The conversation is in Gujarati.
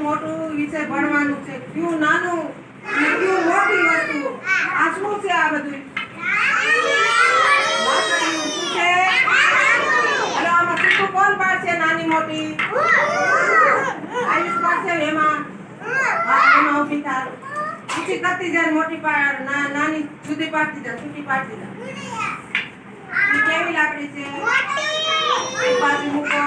મોટું વિશે ભણવાનું છે. ક્યું નાનું અને ક્યું મોટી વસ્તુ. આ શું છે આ બધું? લાકડીનું શું છે? અને આમાં સૂતું કોણ પાડશે? નાની મોટી આયુષ પાડશે એમાં. હા, એમાં ઊભી થાવ. ઊંચી કરતી જાય, મોટી નાની સુધી પાડતી જાય, છૂટી પાડતી જાય. કેવી લાકડી છે? એક બાજુ મૂકો.